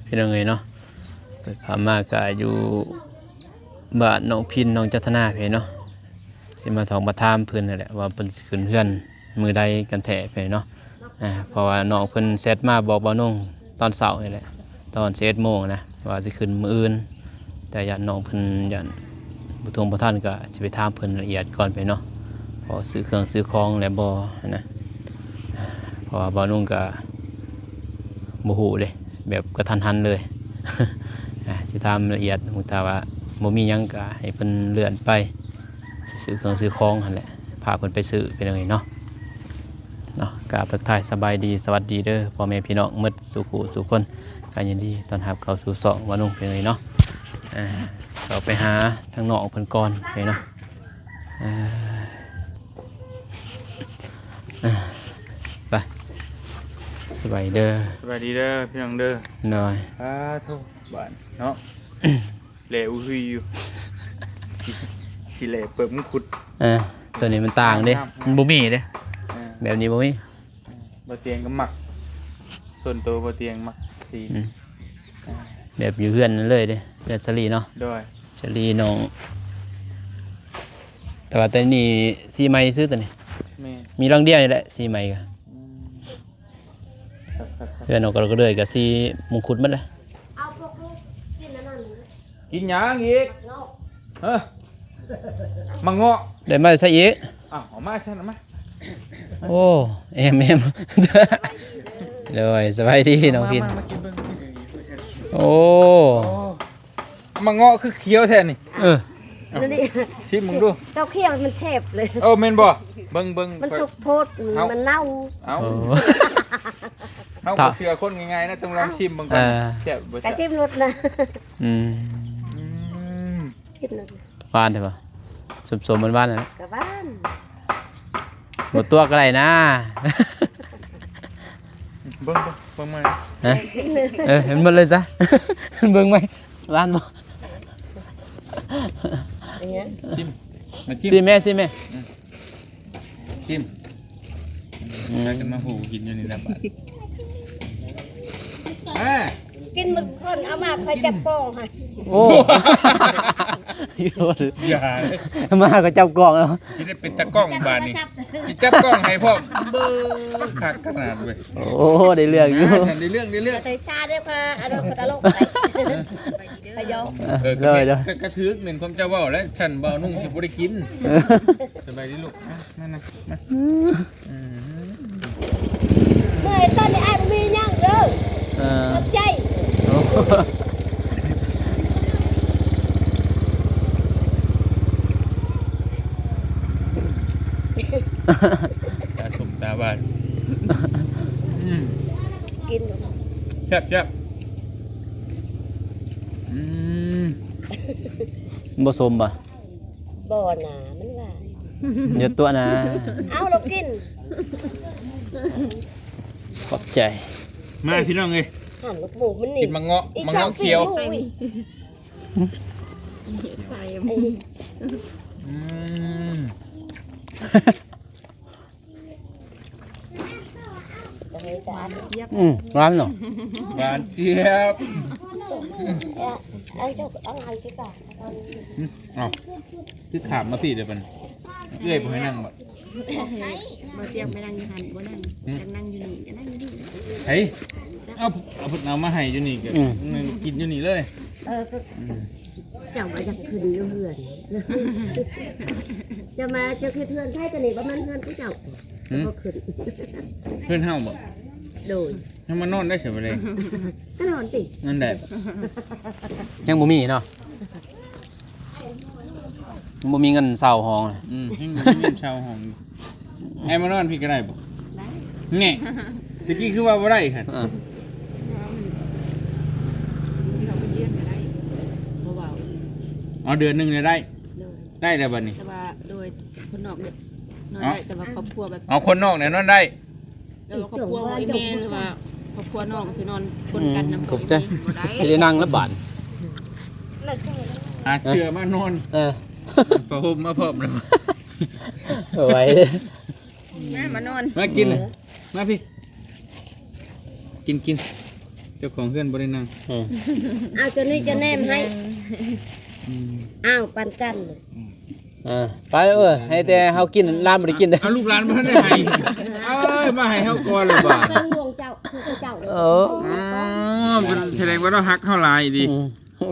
พี่น้องเอ้ยเนาะเปิดพามาก็อยู่บ้านน้องพินน้องจัตนาพี่เนาะสิมาถองมาถามเพิ่นนั่นแหละว่าเพิ่นสิขึ้นเฮือนมื้อใดกันแท้พี่เนาะเพราะว่าน้องเพิ่นเซตมาบอกบ่าวนุ่งตอนเช้านี่แหละตอน11:00 นนะว่าสิขึ้นมื้ออื่นแต่ญาติน้องเพิ่นญาติบ่ทงบ่ทันก็สิไปถามเพิ่นละเอียดก่อนไปเนาะพอซื้อเครื่องซื้อของแล้วบ่นะเพราะว่าบ่าวนุ่งก็บ่ฮู้เด้แบบกระทันหันเลย สิถามละเอียดถ้าว่าบ่มีหยังก็ให้เพิ่นเลื่อนไปซื้อเครื่องซื้อของหั่นแหละพาเพิ่นไปซื้อไปเลยเนาะกราบทักทายสบายดีสวัสดีเด้อพ่อแม่พี่น้องหมดสู่ผู้สู่คนก็ยินดีต้อนรับเข้าสู่ช่องวานุ่งไปเลยเนาะเราไปหาทางนอกเพิ่นก่อนไปเนาะไปสบายเด้อ สวัสดีเด้อพี่น้องเด้อ หน่อย โทษบ้านเนาะ เหลวหุยอยู่สิเหลวเปิดมุขุด ตัวนี้มันต่างเด้มันบ่มีเด้ แบบนี้บ่มี บ่เตียงก็หมักส่วนตัวบ่เตียงหมักสี แบบอยู่เฮือนนั่นเลยเด้เฮือนสลีเนาะ ด้วย สลีน้องแต่ว่าแต่นี่สีใหม่ซื้อตัวนี้ แม่ มีรังเดียวนี่แหละสีใหม่ก็ ครับ เพื่อนออกก็เลยกับสีมงคุดมันเลย เอาพวกลูกกินอันนั้น กินหยังอีก เงาะ เฮ้อมังเงาะ ได้มาใส่อีก อ้าวเอามาใช่ไหม โอ้เอ็ม เลยสบายดีน้องพิน มากินเบิ่ง โอ้ มังเงาะคือเคี้ยวแท้นี่ นั่นนี่ ชิมมึงดู เจ้าเขี้ยวมันเชฟเลย เม่นบ่เบิ่ง มันสุกโพด เอามั มันเน่า เอา โอ้ เฮาบ่เชื่อคนง่ายๆนะต้องลองชิมเบิ่งก่อนแซ่บบ่ กระ แซ่ ชิ บ มรสนะ อืม อืม กินเลย หวานใช่ปะสมมันหวานนะ กระบ้าน หมดตัวก็ไรนะ เบิ่งมา ฮะเห็นหมดเลยซะ เบิ่งไหมหวานบ่ อย่างเงี้ย ชิมมาชิม สิแม่สิแม่ ชิมมากันมาหูกินอยู่นี่นะบาดกินหมดคนเอามาคอยจับโป้งให้ โอ้ อย่า มาก็จับกล่องแล้ว สิได้เป็นตะกล้องบาดนี่สิจับกล้องให้พ่อเบิ่งคักขนาดเว้ย โอ้ได้เรื่องอยู่ ได้เรื่อง ใส่ชาด้วยค่ะอารมณ์ตลกไปยอม เลยเด้อก ระทึกเหม็นความเจ้าเว้าแล้วฉันบ่นุ่งสิบ่ได้กินสบายดีลูกนั่นน่ะมา เมื่อตอนนี้ไอ้มีย่างเด้อใจ ตาสมตาบาด กิน แซ่บบ่สมป่ะ บ่อน่ะมันว่า เดี๋ยวตัวนะ เอาเรากิน ขอบใจ มาพี่น้องเอ้ย หั่นลูกหมูมันนี่ กินมังเงาะเขียวร้านเนาะ หวานเจี๊ยบ ไอ้เจ้าเอาอะไรกี่บาท อ้าวคือขามมาพี่เดี๋ยวมันเอื้อยบ่ให้นั่งบ่ บ่เตรียมไปนั่งอยู่หันบ่นั่งอยากนั่งอยู่นี่อยากนั่งอยู่นี่ เฮ้ยเอาพุ่นเอามาให้อยู่นี่ก็กินอยู่นี่เลย เจ้ามาจากคืนเรือนจะมาจะคือเทือนไทยแต่นี่ประมาณเทือนผู้เจ้าก็ขึ้น เพื่อนเฮาบ่ โดย ให้มานอนได้เฉยไปเลย ก็นอนติ นั่นแหละ ยังบ่มีเนาะบ่มีเงินเช่าห้อง ให้มันเงินชาวห้องไอ้มานอนพี่ก็ได้บ่ ได้ แง่ตะกี้คือว่าบ่ได้ค่ะ ที่เขาเป็นเรียนก็ได้บ่เว้า เอาเดือนหนึงเนี่ยได้ โดย ได้แล้วบัดนี้ แต่ว่าโดยคนนอกเนี่ยนอนได้แต่ว่าครอบครัวแบบ เอาคนนอกเนี่ยนอนได้ แล้วครอบครัวว่าไอ้แม่หรือว่าครอบครัวนอกสินอนคนกันนำ ขอบใจ บ่ได้ สิได้นั่งแล้วบาด หาเชื่อมานอนประห่มมาพร้อมแล้ว เอาไว้ แม่มานอน มากินเลยมาพี่ กิน เจ้าของเพื่อนบ่ได้นั่ง เอาตัวนี้จะแนมให้อ้าวปันกันเลย ไปให้แต่เฮากินร้านบ่ได้กินเด้อ เอาลูกหลานมาให้ให้เอ้ยมาให้เฮาก่อนเลยบ่ เป็นห่วงเจ้าคือเจ้า อ๋อ มันแสดงว่าเราฮักเฮาหลายดี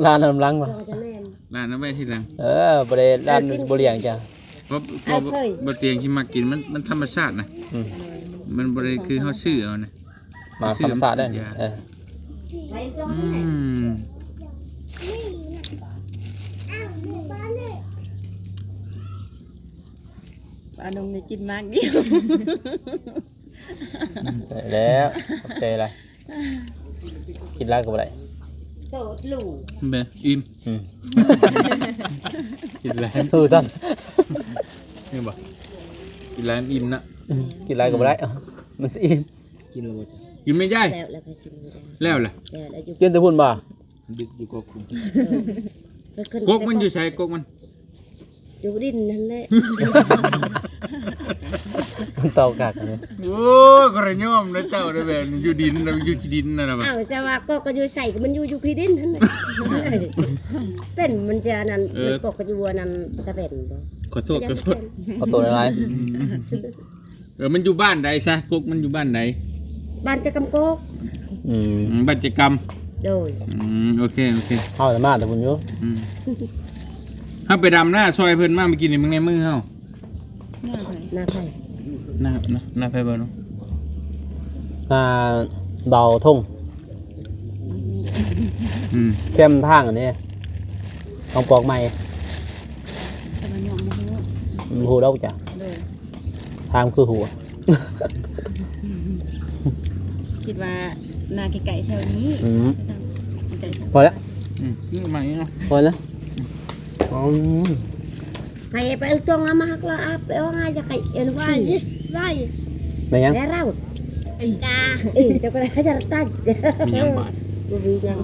ร้านน้ำลังบ่ เราจะแนม หลานเอาไว้ทีหลัง บ่ได้ร้านบ่เลี้ยงจ้ะ เพราะบ่เตียงที่มากินมันธรรมชาตินะมันบ่ได้คือเฮาซื้อเอานะ มาธรรมชาติได้ไปตรงนี้ ปลาดงนี่กินมากเดียว ได้แล้วขอบใจอะไรกินแล้วก็บ่ได้ โตดลูก เบ่อิ่มกินแล้ว ถูกต้อง นี่บ่กินแล้วอิ่มนะ กินแล้วก็บ่ได้มันสิอิ่ม กินแล้วบ่กินไม่ได้ แล้วก็กินไม่ได้ แล้วล่ะ แล้วอยู่ กินแต่พุ่นบ่ ดึกอยู่กกคุณ ขึ้ กกมันอยู่ใส่กกมัน อยู่ดินนั่นแหละ เตากักอันนี้ โอ้กระย่อมนะเจ้าได้แบบนี้อยู่ดินนะอยู่ที่ดินนะบ่ อ้าวจะว่าก็อยู่ใส่มันอยู่ที่ดินนั่นแหละเป็นมันจะนั่นมันปกอยู่นั่นตะเป็นบ่ ขอโทษ เอาตัวอะไร มันอยู่บ้านใดซะกกมันอยู่บ้านใด บ้านจะกำโกก บ้านเจกรรม โดย โอเคเฮาแต่มาแต่พุ่นอยู่ เฮาไปดำหน้าซอยเพิ่นมาเมื่อกี้นี่มึงในมือเฮา หน้าไผ่ หน้าไปบ่เนาะ เบาทงเข้มทางอันนี้ต้องปอกใหม่ แต่มันยอมมาฮู้ หูดอกจ้ะ โดย ทางคือหัว คิดว่านาไก่ๆแถวนี้ไก่ พอแล้ว นี่มาอีกเนาะ พอแล้ว ไผ่ไปเอาตรงเอามาหักละไปเอาง่ายจะไข่เอ็นไหวไหว ไปยัง แล้วเรากาจะก็ได้จะตั้ง มีหยังบาด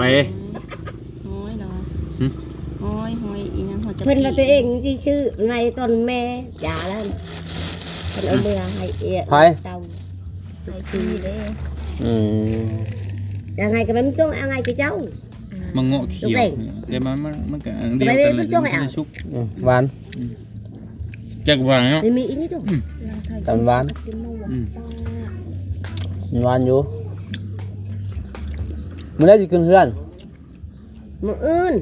ไป ห้อยเนาะห้อยอีนั่งหัวจะ เพิ่นว่าตัวเองชื่อในตอนแม่จ่าแล้วเพิ่นเอามือให้เอียเตาให้ซีเด้ ยังไงก็ไม่ต้องยังไงก็เจ้า มังเงาะเขียวแต่มันก็เดียวกันเลยชุก หวาน จักหวานเนาะ ไม่มีอีนี่ด้วย แต่หวานหวานอยู่มื้อได้สิขึ้นเฮือน มืออื่น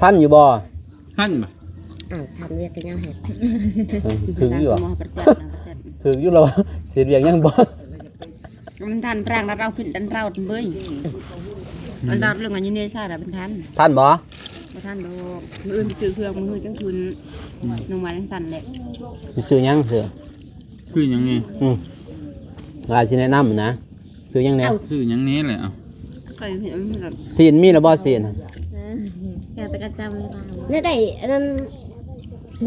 ท่านอยู่บ่ หั่นบ่ อ้าวทำเรียกกันยังเห็ด ถึงอยู่บ่ มอประจัด ถึงอยู่แล้วเสียเวียงยังบ่ มันทันแรงแล้วเราขึ้นดันเราเบ้ยมันดับเรื่องอันนี้เนี่ยใช่หรือเป็นทัน ท่านบ่ มาทันดอกมืออื่นไปซื้อเครื่องมือจังคืนลงมาจังสั่นแหละ สิซื้อหยังซื้อ คือหยังนี่ หลายสิแนะนำนะซื้อหยังแหน่ คือหยังนี้แหละเอา ใครเห็นมันแบบ ซีนมีแล้วบ่ซีน แกตะกันจำเลยนี่ได้อันนั้น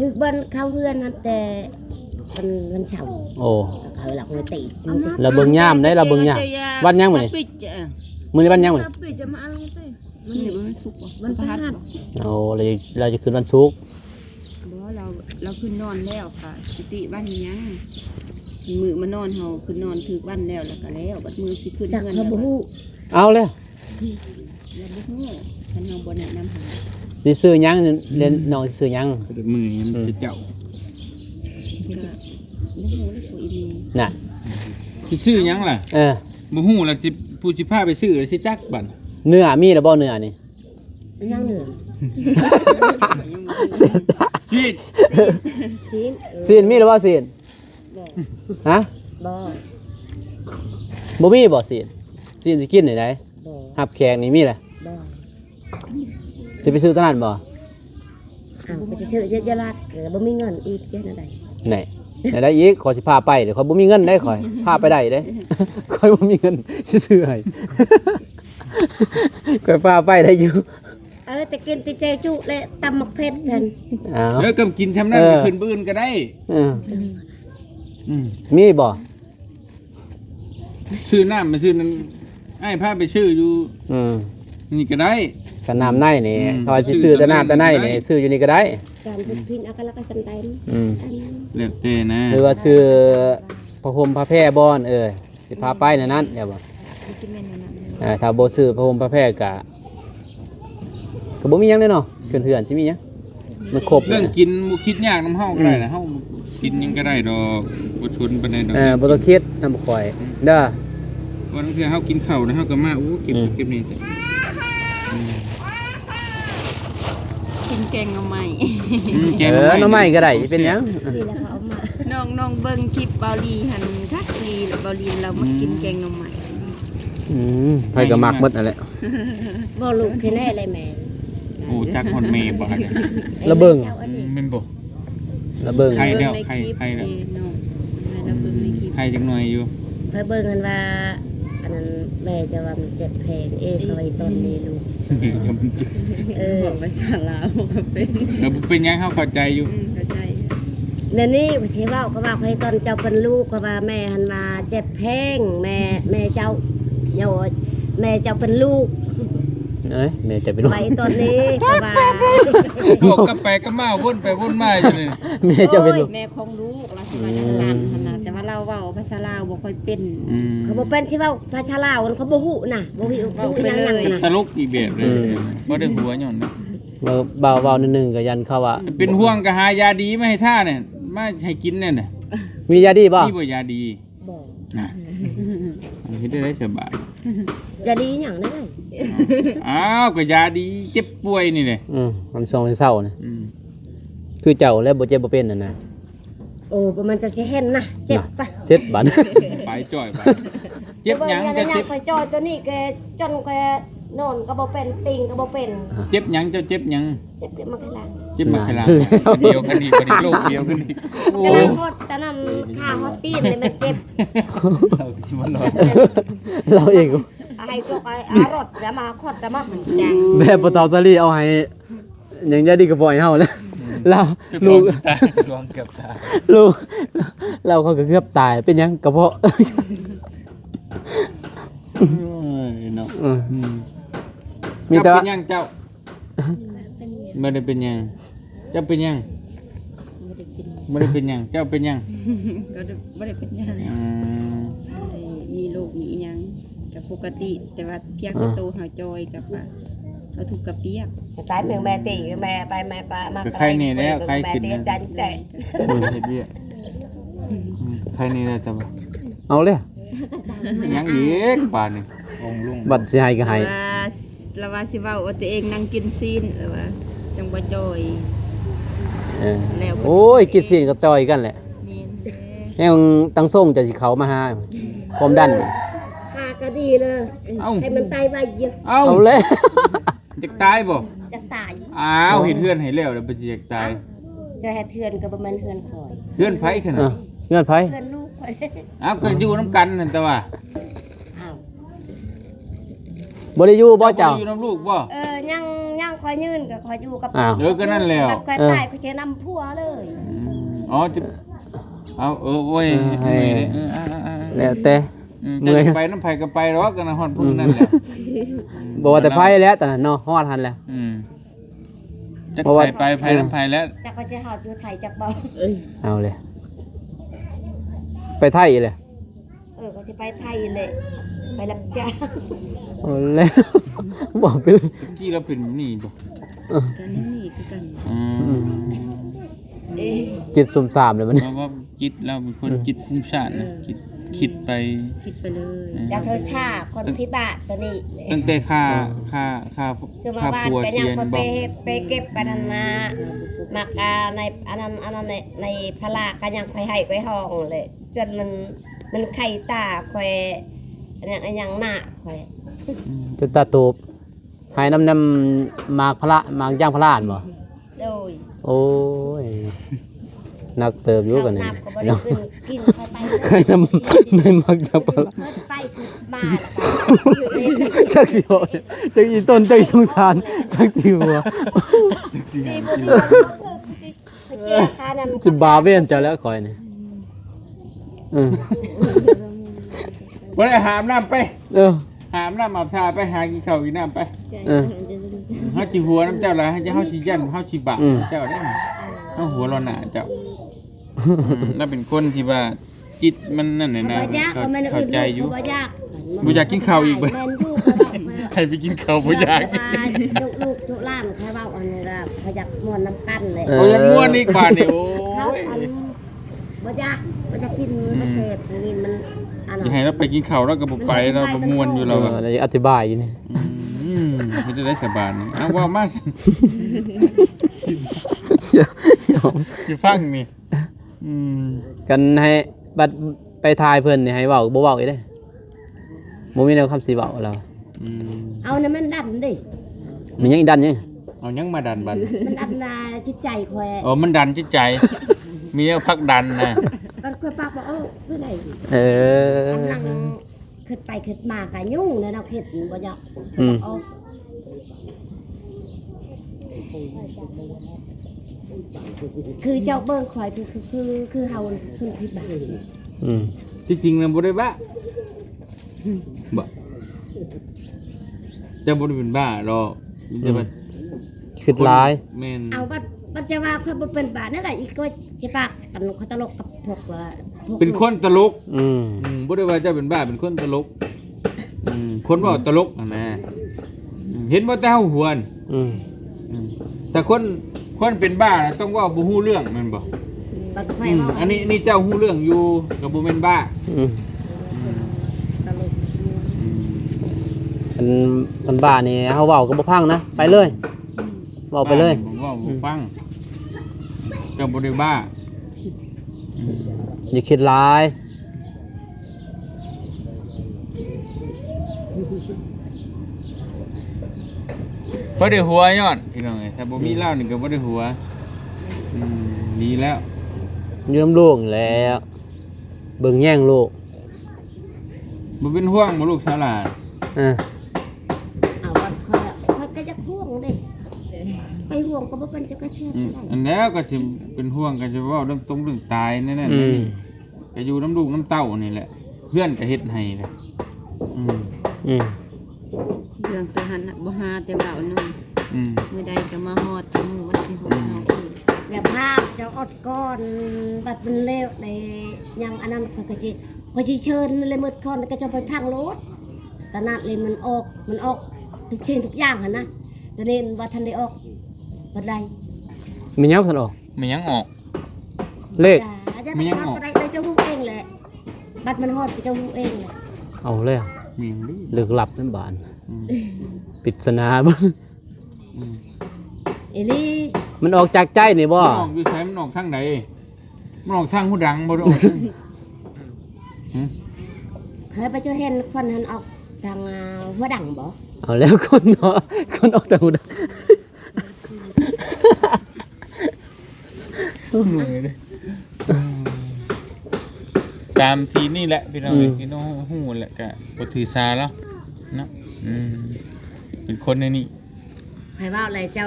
นึกบ้านเข้าเพื่อนนั่นแต่มันเฉา โอ้ เขาหลักเลยตี เราเบิ่งยามได้เราเบิ่งยามวันยังมื้อนี้ ปิดจ้ะ มื้อนี้วันยังมื้อนี้ มันนี่มันสุกมันพัด โอ้เราจะขึ้นวันศุกร์ บ่เราขึ้นนอนแล้วค่ะสติบ้านยังมือมานอนเฮาขึ้นนอนถือบ้านแล้วก็แล้วบัดมือสิขึ้น จาก เงิน เขา แล้ว บูฮู เอาเลย แล้วบ่ฮู้คันเฮาบ่แนะนำหา สิซื้อหยังเล่นน้องสิซื้อหยัง มือมันจะเจ้า ก็บ่ฮู้เลยตัวอีนี่ น่ะ สิซื้อหยังล่ะ บ่ฮู้ล่ะสิผู้สิพาไปซื้อสิจักบัด เนื้อมีแล้วบ่เนื้อนี่ ยังเหนือ เสร็จ สิ ชิ้น ซีนมีแล้วบ่ซีนฮะ บ่ บ่มีบ่ซีนซีนสิกินได้ได บ่ หับแขกนี่มีแหละ บ่ สิไปซื้อตลาดบ่ อ้าวไปจะซื้อเยอะๆลาดบ่มีเงินอีกเจ้าไหน ไหนได้อีกขอสิพาไปเดี๋ยวขอยบ่มีเงินได้ขอยพาไปได้เด้ ขอยบ่มีเงินสิซื้อให้ ขอยพาไปได้อยู่ แต่กินติเจจุและตำมักเพชรท่าน อ้าว แล้วก็กินทำนั้นขึ้นบื้นก็ได้ มีบ่ ซื้อน้ำมาซื้อนั้นไอ้พาไปซื้ออยู่นี่ก็ได้ ก็น้ำในนี่ขอยสิซื้อแต่น้ำแต่ในนี่ซื้ออยู่นี่ก็ได้ จานพินพินอาการละกันสันไดม แล้วแต่นะ หรือว่าซื้อผ้าห่มผ้าแพร่บ่อนสิพาไปในนั้นเดี๋ยวบ่ ที่แม่นนั่น ถ้าบ่ซื้อพระห่มพระแพร่ก็บ่มีหยังเลยเนาะเพื่อนๆสิมีหยังมันครบ เรื่องกินบ่คิดยากน้ำเฮาก็ได้นะเฮากินหยังก็ได้ดอกบ่ชนปานใดดอก บ่ต้องคิดนำข่อยเด้อ วันนั้นคือเฮากินข้าวนะเฮาก็มาโอ้เก็บเก็บนี่ กินแกงเอาใหม่ แกง หน่อไม้ก็ได้เป็นหยัง นี่แหละเขาเอามา น้องเบิ่งคลิปเบาลีหันคักลีแล้วเบาลีเรามากินแกงหน่อไม้ ไผก็มักหมดนั่นแหละ บ่ลูกคือแน่อะไรแม่ โอ้จักฮอดเมย์บ่เนี่ย ระเบิง จ้าอันนี้ แม่นบ่ ระเบิง ใครแล้ว เบิ่งในคลิป ใครแล้ว น้องเราเบิ่งในคลิป ใครจักหน่อยอยู่ เพิ่นเบิ่งกันว่าอันนั้นแม่จะว่ามันเจ็บแผลเขาไว้ตอนนี้ลูก บอกภาษาลาวก็เป็น แล้วเป็นหยังเฮาเข้าใจอยู่ เข้าใจ เดี๋ยวนี้ก็สิเว้าก็ว่าให้ตอนเจ้าเป็นลูกก็ว่าแม่หันมาเจ็บแพงแม่เจ้าโยแม่เจ้าเป็นลูก แม่จะไปรู้ ไว้ตอนนี้ก็ว่า พวกกลับไปก็มาวนไปวนมาอยู่นี่ แม่จะไปรู้ แม่ของลูกเราสิมาจังซั่นขนาดแต่ว่าเราเว้าภาษาลาวบ่ค่อยเป็น เขาบ่เป็นสิเว้าภาษาลาวเขาบ่ฮู้น่ะบ่ฮู้หยังน่ะ ตลกอีกแบบเลยบ่ได้หัวหย่อนนะ เบาๆนิดนึงก็ยันเข้าว่า เป็นห่วงก็หายาดีมาให้ท่าเนี่ยมาให้กินเนี่ยน่ะ มียาดีป่ะ นี่บ่ยาดี บ่ น่ะเฮ็ดได้สบาย จะดีหยังได้ อ้าวก็ยาดีเจ็บป่วยนี่แหละ มันทรงเป็นเศร้านะคือเจ้าแล้วบ่เจ็บบ่เป็นน่ะนะ โอ้บ่มันจะสิเห็นนะเจ็บปะ เสร็จบัด ไปจ่อยไปเจ็บหยัง จะ จะเจ็บ คอยจอยตัวนี้แกจนแกนอนก็บ่เป็นติงก็บ่เป็น เจ็บหยังเจ้าเจ็บหยัง เจ็บมาข้างหลัง เจ็บมาขลาเดียวกันนี่บ่ได้โรคเดียวกันนี่โอ้ กำลังฮอดตะนั้นขาฮอดตีนเลยมันเจ็บ เราสิมานอน เราเอง ให้พวกอารถแล้วมาขอดแล้วมาจัง แบบบ่เตาซาลีเอาให้ยังยาดีก็บ่ให้เฮาแล้วเราลูก ตายลองเกือบตาย ลูกเราเขาก็เกือบตายเป็นหยังกระเพาะ เนาะ มี เจ้า แต่ เป็นหยังเจ้าไม่ได้เป็นหยังเจ้าเป็นหยังไม่ได้เป็นหยังเจ้าเป็นหยัง ก็บ่ได้เป็นหยัง มีโรคมีอิหยังกับปกติ แต่ว่าเพียงแต่โตเฮาจอยกับว่าเราถูกกับเปียก ตายแม่ตีแม่ไปแม่ปามา ใครนี่แล้วใครกิน แม่ นะ จันใจ เฮ็ดเบี้ยใครนี่แล้วจ้ะ เอาเลย ยังอีกป่านนี่องลุง บัดสิให้ก็ให้ เราว่าสิเว้าว่าตัวเองนั่งกินซีนหรือว่าจังบ่จอย โอ้ยกินซีนก็จอยกันแหละ แม่นเด้ แม่งตั้งส่งจะสิเขามาหาความดันนี่ หาก็ดีเลย เอ้า ให้มันตายไว้เยอะ เอ้า เอาเลย จะตายบ่ จะตาย อ้าวเฮ็ดเฮือนให้แล้วแล้วบ่สิจะตาย จะให้เทือนก็บ่แม่นเทือนคอย เฮือนไผขนาด เงื่อนไผ เทือนลูกคอย อ้าวก็อยู่นํกันนั่นแต่ว่า อ้าว บ่ได้อยู่บ่เจ้า อยู่นํลูกบ่ ยังคอยยืนก็คอยอยู่กับ อ้าว ก็นั่นแล้ว คอยตายคอยจะนำผัวเลย อ๋อจะเอาโอ้ยเมื่อยเด้ แล้วแต่ จะไปน้ำไผก็ไปหรอกกันนะฮอดพุ่นนั่นแหละ บ่ว่าแต่ไผแล้วตอนนั้นเนาะฮอดหันแล้ว จะ เพราะว่า ไปไผน้ำไผแล้ว จะคอยจะหอดอยู่ไทยจักบ่ เอาเลย ไปไทยเลย ก็จะไปไทยเลยไปรับจ้าง เอาเลย บอกไปเลย ตะกี้เราเป็นนี่บ่ กันนี่คือกัน จิตสุ่มสามเลยมัน เพราะว่าจิตเราเป็นคนจิตฟุ้งซ่านนะคิดไป คิดไปเลย อยากเธอฆ่าคนพิบาทตัวนี้ ตั้งแต่ค่า คือมา ค่า บ้าน ปัว ก็ เที ยัง ยน ไป บ่ ไปเก็บปานานามักในอันนั้นในพระก็ยังคอยให้คอยห้องเลยจนมันไข่ตาคอยอันยังหน้าคอย จนตาตูบหายน้ำหมากพระหมากย่างพระอ่านบ่ โดย โอ้ยนักเติบอยู่กันนี่ น้ำก็บ่ได้ขึ้นกินเข้าไป ใครน้ำในหมากย่างพระ ไปคือมา จักสิบ่จักอีต้นจักสงสารจักสิบ่ ดีกว่าที่ไปเจ้าค่านั้น สิบาเว้นเจ้าแล้วคอยนี่อือ บ่ได้หามน้ำไป หามน้ำอาบท่าไปหากินข้าวกินน้ำไป เฮาสิหัวน้ำเจ้าหลายเฮาสิยันเฮาสิบะเจ้าได้เฮาหัวเราหน้าเจ้าแล้วเป็นคนที่ว่าจิตมันนั่นน่ะนะเข้าใจอยู่บ่อยากกินข้าวอีกบ่ แม่นอยู่ก็ ให้ไปกินข้าวบ่อยาก ลูกทุกล้านใครเว้าอันนี้ล่ะเขาอยากม่วนน้ำกันเลย เอายังม่วนอีกบาดนี่โอ้ เขา ย อันบ่อยากกินบ่เสพนี่มันอัน อ นั้ ย่าน ให้เราไปกินข้าวเราก็บ่ไปเราบ่ม่วนอยู่เราอะ แล้วอธิบายอยู่นี่ มันจะได้สบายนี่เอาว่ามาก ยอม สิฟังนี่กันให้บัดไปทายเพิ่นนี่ให้เว้าบ่เว้าอีกเด้บ่มีแนวคำสิเว้าเรา เอาเนี่ยมันดันดิ มันยังอีดันยัง เอายังมาดันบัด มันดันนาจิตใจคอย อ๋อมันดันจิตใจ มีเอาพักดันนะ มันคอยปากบอกคือไหน เออ กำลังขึ้นไปขึ้นมากะยุ่งเลยเราเข็ดบ่อยากคือเจ้าเบิ้งคอยคือเฮาขึ้นพิบาล ที่จริงนะบ่ได้บ้าบ่จะบ่ได้เป็นบ้าหรอกมันจะว่า คิดร้าย แม่น เอาบัดจะว่าเขาบ่เป็นบานั่นแหละอีกก็จะปากกันเขาตลกกับพวกว่า เป็นคนตลก บ่ บ่ได้ว่าเจะเป็นบ้าเป็นคนตลกคนเว้าตลกนะเห็นบ่แต่เฮาหวนแต่คนเป็นบ้าน่ะต้องเว้าบ่ฮู้เรื่องแม่นบ่ บัดคอยเว้า อันนี้เจ้าฮู้เรื่องอยู่ก็บ่แม่นบ้า ตลก มันบ้านี่เฮาเว้าก็บ่พังนะไปเลยเว้าไปเลย ผมว่าบ่ฟังเจ้าบ่ได้บ้า อย่าคิดร้าย บ่ได้หัวย้อนพี่น้องเอ้ยถ้าบ่มีเหล้านี่ก็บ่ได้หัวดีแล้ว เยื่อมลูกแล้วเบิ่งแย่งลูก บ่เป็นห่วงบ่ลูกสาวหลาน เอาบัดคอยก็จะห่วงเด้ไปห่วงก็บ่เป็นจะก็เชื่อได้ อันแล้วก็สิเป็นห่วงก็จะเว้าเรื่องตรงเรื่องตายนั่นน่ะก็อยู่น้ำลูกน้ำเต้านี่แหละเพื่อนก็เฮ็ดให้แหละ เรื่องตัวหันน่ะบ่หาแต่เบาหนึงมื้อใดก็มาฮอดจมูกมันสิฮอดเฮาอีก อย่าพาเจ้าอดก้อนบัดมันเลวในยังอันนั้นก็สิเชิญเลยมืดคอนก็จะไปพังรถตอนนั้นเลยมันออกทุกชิ้นทุกอย่างหั่นนะตอนนี้ว่าทันได้ออกบัดใด มีหยังซั่นออก มันยังออก เลข มันยังออกได้เจ้าฮู้เองแหละบัดมันฮอดเจ้าฮู้เองแหละ เอาเลย มีหยังดิ ลึกลับนั่นบานปริศนาบ่ อีหลี มันออกจากใจนี่บ่ มันออกอยู่ไสมันออกทางใดมันออกทางหูดังบ่ได้ออกทาง เคยไปเจอเห็นคนหันออกทางหัวดังบ่ เอาแล้วคนเนาะคนออกแต่หูดัง ตามทีนี่แหละพี่น้องพี่น้องฮู้แหละก็บ่ถือสาแล้วเนาะเป็นคนในนี้ ให้ว่าอะไรเจ้า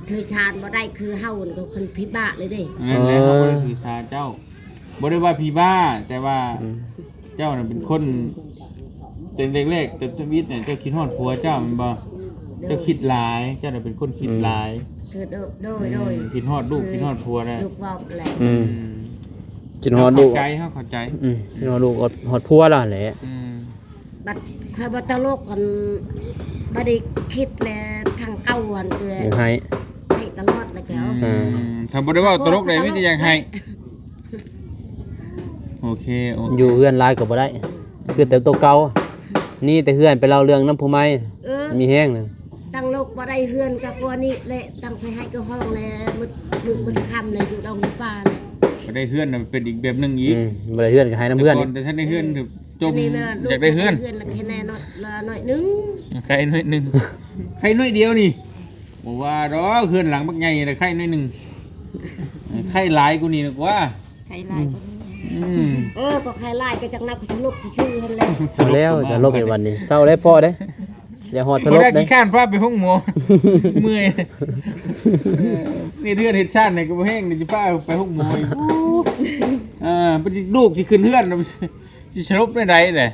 เธอชาญบ่ได้คือเฮานี่ก็คนพิบ้าเลยเด้ นั่นแหละเขาบ่ได้ถือสาเจ้าบ่ได้ว่าพี่บ้า แต่ว่าเจ้าน่ะเป็นคนแต่เล็กๆแต่ชีวิตเนี่ยเจ้าคิดฮอดผัวเจ้าแม่นบ่เจ้าคิดหลายเจ้าน่ะเป็นคนคิดหลาย คือโดย คิดฮอดลูกคิดฮอดผัวนะ ลูกเว้าแหละ กินฮอดลูก เข้าใจ กินฮอดลูกฮอดพัวแล้วแหละ บัดคอยบ่ตลกกันบ่ได้คิดแลทางเก่าหั่นคือ ยังให้ ให้ตลอดเลยแก้ว ถ้าบ่ได้เว้าตลกได้มีแต่อยากให้โอเค อยู่เฮือนหลายก็บ่ได้ คือแต่ตัวเก่านี่แต่เฮือนไปเล่าเรื่องน้ำผู้ใหม่มีแห้งนึง ตั้งโลกบ่ได้เฮือนกับพวกนี้แหละตั้งไปให้กับห้องแลมึดค่ำเลยอยู่ดงป่า บ่ได้เฮือนน่ะเป็นอีกแบบนึงอีก บ่ได้เฮือนก็ให้น้ำเฮือน แต่ท่านได้เฮือนจม นี่ อยากได้เฮือน แล้วแค่แน่หน่อยนึง ใครน้อยนึงใครน้อยเดียวนี่บ่ว่าดอกเฮือนหลังบักใหญ่น่ะใครน้อยนึงใครหลายกูนี่กว่า ใครหลายคนนี้ ก็ใครไล่ก็จักนับสนุกชื่อๆหั่นแหละ เอาแล้วจะลบในวันนี้เศร้าแล้วพอเด้อย่าหอดสล บ่ บ ได้ เด้ ขี้ข้านพาไปห้องหมอเมื่อยนี่เฮือนเฮ็ดชาตินี่ก็บ่แห้งนี่สิพาไปห้องหมออีกเป็นลูกสิขึ้นเฮือนสิสลบได้ใดแหละ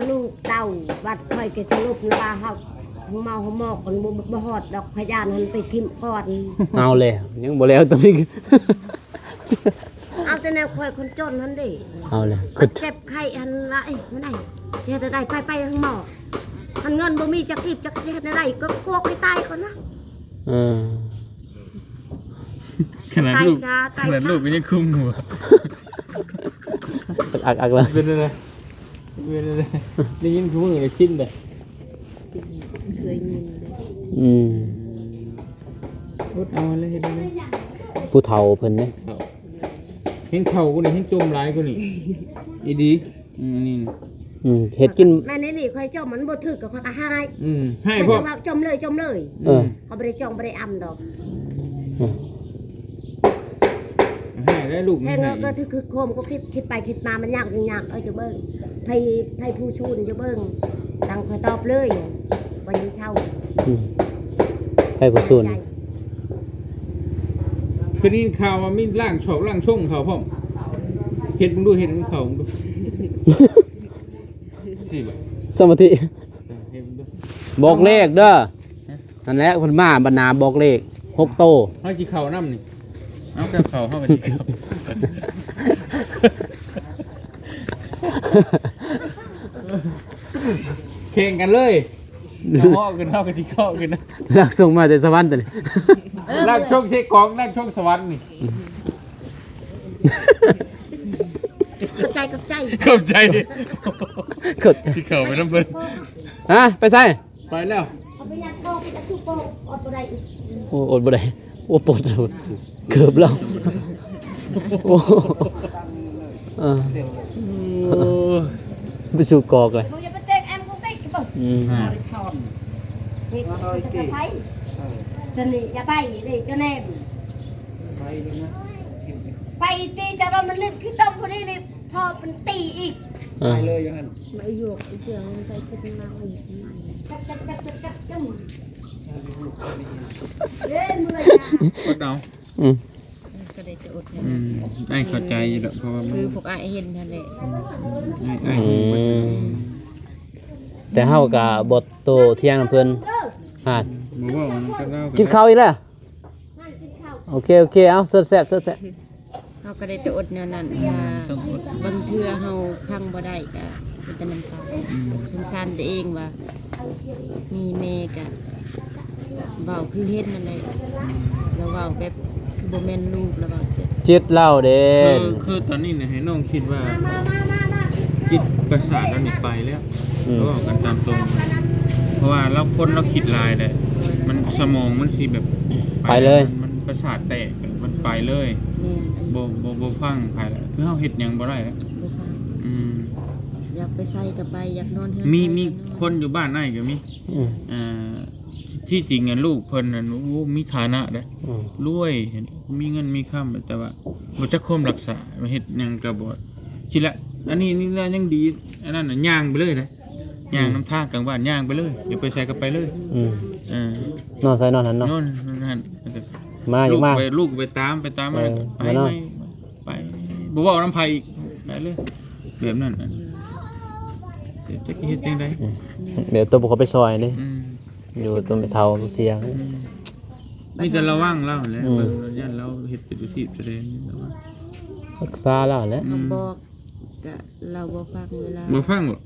ลูกเต่าบัดค่อยก็สรุปว่าเฮาเมาหมอกกันบ่ฮอดดอกพยานหันไปทิ่มก่อน เอาเลยยังบ่แล้วตรงนี้ เอาแต่แนวค่อยคนจนหั่นดิ เอาเลย เจ็บไข้หันละมันได้เสียได้ไปข้างหมอ มันเงินบ่มีจักอีบจักเฮ็ดอะไรก็กวกให้ตายก่อนนะ ขนาดลูกก็ยังคุ้มหัว อักแล้ว เป็นอะไรได้ยินคือมึงเลยคิดเลย เคยยินเลย รถเอาเลยเห็นไหม ผู้เฒ่าเพิ่นเนี่ย เห็นเข่ากูนี่เห็นจมหลายกูนี่อีดีนี่ เฮ็ดกิน แม่นี่ค่อยจมมันบ่ถึกกับเขาก็หาย ให้พ่อ เขาจมเลยเขาบ่ได้จมบ่ได้อำดอก ให้ได้ลูก แทงก็คือโคมก็คิดไปคิดมามันยากเอาจะเบิ่งให้ผู้ชูนจะเบิ่งดังค่อยตอบเลยบ่ยังเช่า ให้ผู้ส่วน คือนี่ข่าวว่ามีร่างชอกร่างช่งเขาพ่อมเห็ดมึงดูเห็ดมึงเขามึงดูสิบ่ สมาธิ เห็ดมึงดู บอกเลขเด้อนั่นแหละเพิ่นมาบรรณาบอกเลข6โต เขาจีเข่าน้ำนี่เอาแค่เข่าเข้ากับจีเข่าแข่งกันเลยข้อกันเท่ากับจีข้อกันนะ ลากส่งมาแต่สวรรค์ตัวนี้ ร่างช่งเช็คของร่างช่งสวรรค์นี่ กับใจ เข้าใจ กด จีเข่าไปน้ำเพิ่น ฮะไปใส่ ไปแล้ว เอาไปยัดโกไปยัดทุกโกอดบ่ได้ โอ้อดบ่ได้โอ้ปวดเกือบแล้วโอ้ไปสู่กอกเลย บ่จะไปเตะแอมกูไปบ่นี่จะไปจนนี่อย่าไปนี่จนแนมไปตีจะเรามันเล่นขี้ต้มคนนี้เลยพอมันตีอีก ไปเลยยังไง มาหยวกเสียงไปขึ้นมาอีกจับจังเล่นมือ อดเอา ก็ได้จะอด ไอ้เข้าใจอยู่แล้วเพราะว่ามัน คือพวกอ้ายเห็นนั่นแหละ ไอ้ แต่เฮาก็บ่โตเที่ยงเพิ่นหาด บอกว่ามันก็เล่า กินข้าวอีกแล้วโอเคเอาเสิร์ฟแซ่บ เฮาก็ได้จะอดแนวนั้นบางเทื่อเฮาพังบ่ได้ก็เป็นแต่น้ำตาสงสารตัวเองว่ามีแม่ก็เว้าคือเฮ็ดนั่นแหละแล้วเว้าแบบคือบ่แม่นลูกแล้วเว้าเสีย จิตเหล้าเด้ คือตอนนี้เนี่ยให้น้องคิดว่าจิตประสาทเรานี่ไปแล้วเราบอกกันตามตรง เพราะว่าเราคนเราคิดลายเลยมันสมองมันสิแบบ ไปเลย มันประสาทแตกมันไปเลย แม่น บ่ฟังไปแล้วคือเฮาเฮ็ดหยังบ่ได้แล้ว บ่ฟังอยากไปใส่ก็ไปอยากนอนเฮือน มีคนอยู่บ้านไหนก็มีที่จริงลูกเพิ่นน่ะโอ้มีฐานะเด้รวยเห็นมีเงินมีค่ำแต่ว่าบ่จักความรักษาเฮ็ดหยังก็บ่คิดละอันนี้น่ายังดีอันนั้นน่ะย่างไปเลยเด้ย่างน้ำทางกลางบ้านย่างไปเลยเดี๋ยวไปใส่ก็ไปเลยนอนใส่นอนนั้นเนาะ นอนนั่น มาอยู่มา ลูกไปตามมาไปบ่เว้าน้ำไผอีกไปเลยแบบนั้นจะเฮ็ดจังได๋ เดี๋ยวตัวบุคคลไปซอยนี่อยู่ตัวไปเท่าเสียง มีแต่ระวังเล่าแหละเบิ่งแล้วยันเราเฮ็ดเป็นที่แสดงนี่ว่า รักษาแล้วแหละ เขาบอกก็เราบ่ฟังเวลา บ่ฟังบ่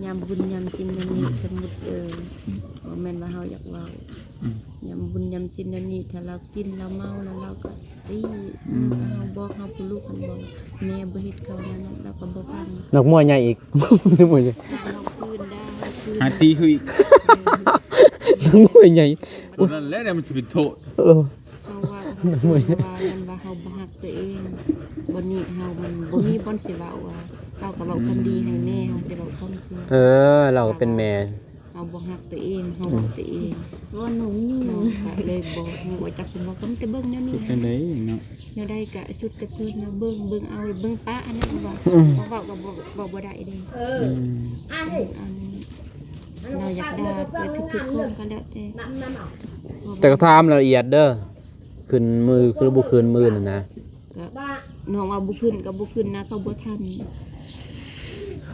ยามบุญยามศีลนั่นนี่สมมุติบ่แม่นว่าเฮาอยากเว้ายามบุญยามศีลนั่นนี่ถ้าเรากินเราเมาแล้วเราก็ตีเฮาบอกเฮาผู้ลูกคันบอกแม่บ่เฮ็ดเขานั้นเราก็บ่ฟัง นักมวยใหญ่อีกนักมวยใหญ่ เราคืนได้คืน หาตีคืออีก นักมวยใหญ่ นั่นแหละมันสิเป็นโทษ เฮาว่ามันว่าเฮาบ่ฮักตัวเองบ่นี้เฮามันบ่มีบ่นสิเว้าว่าเฮาก็เว้าคำดีให้แม่เฮาบ่ได้เว้าคำชั่ว เราก็เป็นแม่ เฮาบ่ฮักตัวเองเฮาบ่ตัวเองว่าหนูนี่เนาะเลยบอกว่าจักคุณบอกก็มันแต่เบิ่งแนวนี้ เป็นไดเนาะ แนวใดก็สุดแต่เพิ่นเนาะเบิ่งเอาเบิ่งป้าอันนั้นว่าเว้าก็บ่ได้เด้อันเราอยากได้ไปทุกๆคนก็แล้วแต่แต่ก็ทำละเอียดเด้อขึ้นมือคือบ่ขึ้นมือน่ะนะ ก็น้องว่าบ่ขึ้นก็บ่ขึ้นนะเขาบ่ทัน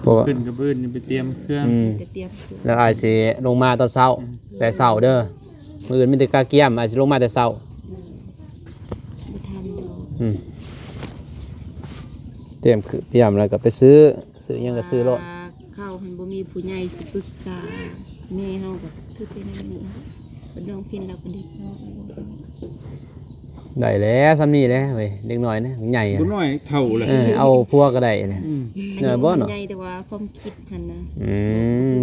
เพราะว่า ขึ้นกับเบิ้นไปเตรียมเครื่อง จะเตรียมตัว แล้วอาจสิลงมาตอนเช้าแต่เช้าเด้อมื้ออื่นมีแต่กาเกียมอาจสิลงมาแต่เช้า บ่ทันดอก เตรียมแล้วก็ไปซื้อหยังก็ซื้อรถ เขาหันบ่มีผู้ใหญ่สิปรึกษา แม่เฮาก็คือเป็นอันนี้เป็นน้องพินเราก็ดีเนาะ ได้แล้วซ้ำนี่แหล้วเว้ยเด็กน้อยนะใหญ่อะ บ่น้อยเท่าเลย เอาพัวก็ได้เลย อืม เนอะบ่เนาะ ใหญ่แต่ว่าความคิดหั่นนะ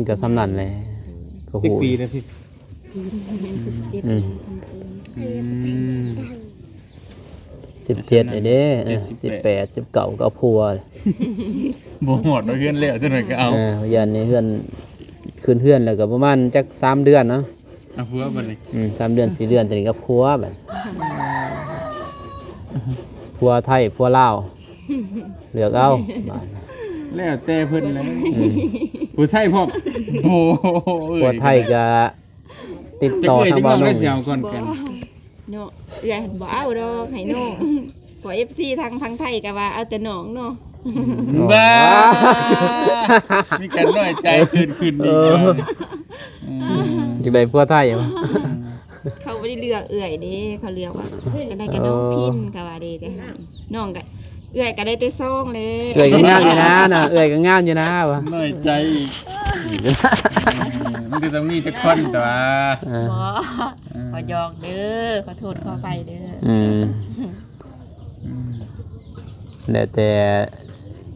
ก็ซ้ำนั่นแหละก็ จัก หู ปีแล้วพี่ ทีมเป็น17 อืม อืม 17ไอ้เด้18 19ก็เอาพัว บ่หมดเราเฮือนแล้วจังได๋ก็เอา ยันนี่เฮือนคืนเฮือนแล้วก็ประมาณจัก3เดือนเนาะ เอาหัวบัดนี้ 3เดือน4เดือนตอนนี้ก็พัวบัดพัวไทยพัวลาวเลือกเอาบาด แล้วแต่เพิ่นแล้วผู้ไทยพร้อมโอ้ย พัวไทยก็ติด จะ ต่อ เอ้ย ทาง จัง บ้า น้อน ง น้ ได้ อง เสียวก่อนกัน เนาะเอื้อยบ่เอาดอกให้น้องพอ FC ทางไทยก็ว่าเอาแต่น้องเนาะ บ้ามีกันน้อยใจขึ้นอีกแล้ว อยู่ได้พัวไทยเหรอ เขาบ่ได้เลือกเอื้อยเด้เขาเลือกว่าก็ได้กับน้องพินก็ว่าเด้แต่หาน้องก็เอื้อยก็ได้แต่ซองเลย เอ้ยก็งามอยู่นะน่ะเอ้ยก็งามอยู่นะวะ น้อยใจอีกมันก็ต้องมีจักคนแต่ว่า อ่า บ่ขอหยอกเด้อขอโทษขอไปเด้อ แล้วแต่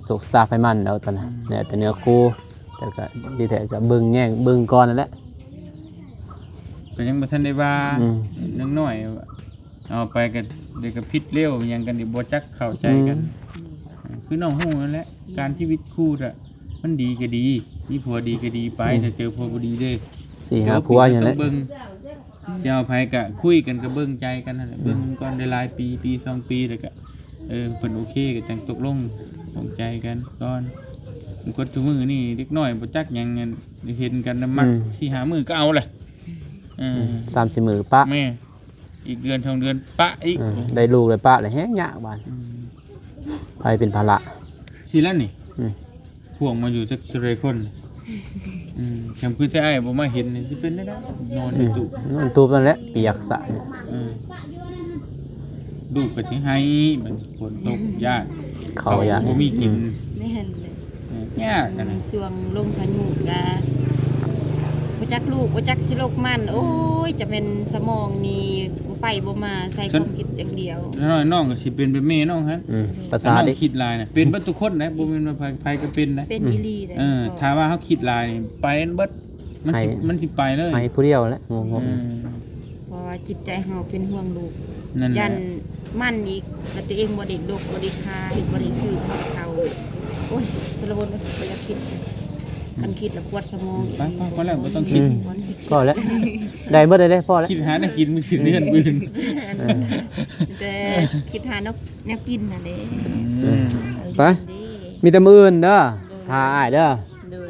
สุกสตาร์ไฟมันแล้วตอนนั้นแล้วแต่เนื้อคู่แต่ก็ดีแต่ก็เบิ่งแย่งเบิ่งก่อนนั่นแหละ ก็ยังบ่ทันได้ว่า อืม นังน้อยเอาไปก็เดี๋ยวก็พิษเร็วหยังกันดิบ่จักเข้าใจกัน คือน้องฮู้นั่นแหละการชีวิตคู่น่ะมันดีก็ดีมีผัวดีก็ดีไปถ้าเจอผัวบ่ดีเด้อ 4 5ผัวอย่าง ต้ นั้ อน งเบิ่งสิเอาไผก็คุยกันก็เบิ่งใจกันนั่นแหละเบิ่งก่อนได้หลายปี2ปีแล้วก็เพิ่นโอเคก็จังตกลงปลงใจกันก่อนมันก็ทุกมื้อนี่เด็กน้อยบ่จักหยังเงินเห็นกันน่ะมักที่หามื้อก็เอาแหละ3-4มื้อปะ แม่อีกเดือน2เดือนปะอีก ได้ลูกเลยปะเลยแฮงยากบาดไผเป็นภาระ สิแล้วนี่ อืม พวกมาอยู่จักสิไรคนแคมคือจะอ้ายบ่มาเห็นนี่สิเป็นได้นอนอยู่ตู้ นั่นตูบนั่นแหละเปียกสะ ลูกก็สิให้มันฝนตกยาก เขาอยาก บ่มีกิน แม่นเลย ยากกัน ใน นะ ช่วงลมพายุก็บ่จักลูกบ่จักสิโลกมันโอ้ยจะเป็นสมองนี่บ่ไปบ่มาใส่ความคิดอย่างเดียว แล้วน้อยน้องก็สิเป็นแบบแม่น้องฮะ ภาษา น้อง เด็ก คิดหลายน่ะเป็นเบิดทุกคนนะบ่แม่นว่าไผก็เป็นนะ เป็นอีหลีเลย ถ้าว่าเฮาคิดหลายนี่ไปเบิดมันสิไปเลย ให้ผู้เดียวแหละงง เพราะว่าจิตใจเฮาเป็นห่วงลูก นั่นแห ยั ละ นมันอีกแล้วตัวเองบ่ได้ดกบ่ได้คายบ่ได้ซื้อเขาโอ้ยสารวนบ่อยากคิดคันคิดแล้วปวดสมอง ไปพอแล้วบ่ต้องคิด ๆก็แล้วได้เบิดได้พอแล้ว คิดหาแนวกินมื้อเดือนอื่น แต่คิดหาแนวกินน่ะเด้ ไปมีแต่มื้ออื่นเด้อทาอ้ายเด้อ โดย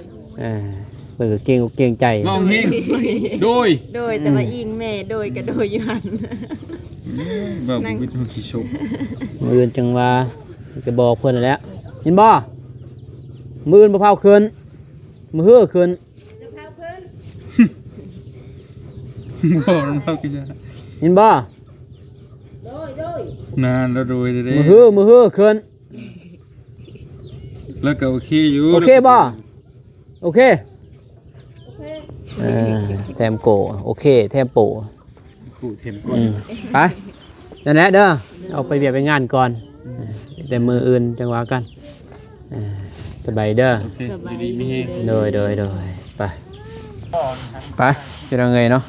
เพิ่นก็เก่งใจ มองเฮงโดย แต่ว่าอิงแม่โดยก็โดยอยู่หั่น แบบวิทย์ขี้ชก มื้ออื่นจังว่าจะบอกเพิ่นนั่นแหล้วยินบ่มื้ออื่นบ่เผาคืนมื้อฮื้อคืน บ่มันเฮากินยา ยินบ่ นานแล้วโดยเด้ มื้อฮื้อคืน แล้วก็โอเคอยู่ โอเคบ่โอเคแทมโกโอเคแทมโป กูเทมก่อน ไปนั่นแหละเด้อเอาไปเวียกไปงานก่อนแต่มืออื่นจังหวะกันสบายเด้อ โอเคดีๆมีเฮง โดยไปเป็นยังไงเนาะ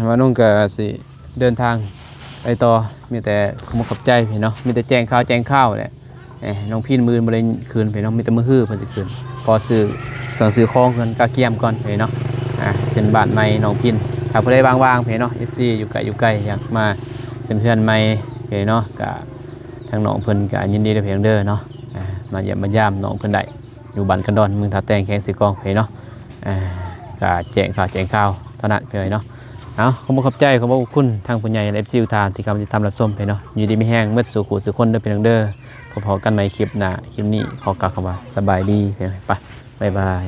ว่านุ่งก็สิเดินทางไปต่อมีแต่ขอบคุณขอบใจพี่เนาะมีแต่แจ้งข่าวแหละน้องพี่มือบ่ได้คืนพี่เนาะมีแต่มือฮื้อเพิ่นสิคืนพอซื้อเครื่องซื้อของเพิ่นกะเกียมก่อนพี่เนาะขึ้นบ้านใหม่น้องพินถ้าผู้ใดว่างๆพี่เนาะ FC อยู่ไกลอยากมาขึ้นเพื่อนใหม่พี่เนาะก็ทางน้องเพิ่นก็ยินดีเด้อพี่เด้อเนาะมาเยี่ยมมายามน้องเพิ่นได้อยู่บ้านกันดอนเมืองท่าแตงแข้งสีกองพี่เนาะก็แจ้งข่าวเท่านั้นพี่เนาะเอาขอบคุณขอบคุณทางผู้ใหญ่และ FC ทุกท่านที่กำลังติดตามรับชมพี่เนาะอยู่ดีมีแห้งเมื่อสู่ขู่สู่คนเด้อพี่เด้อพบกันใหม่คลิปหน้าคลิปนี้ขอกล่าวคำว่าสบายดีพี่ไปบ๊ายบาย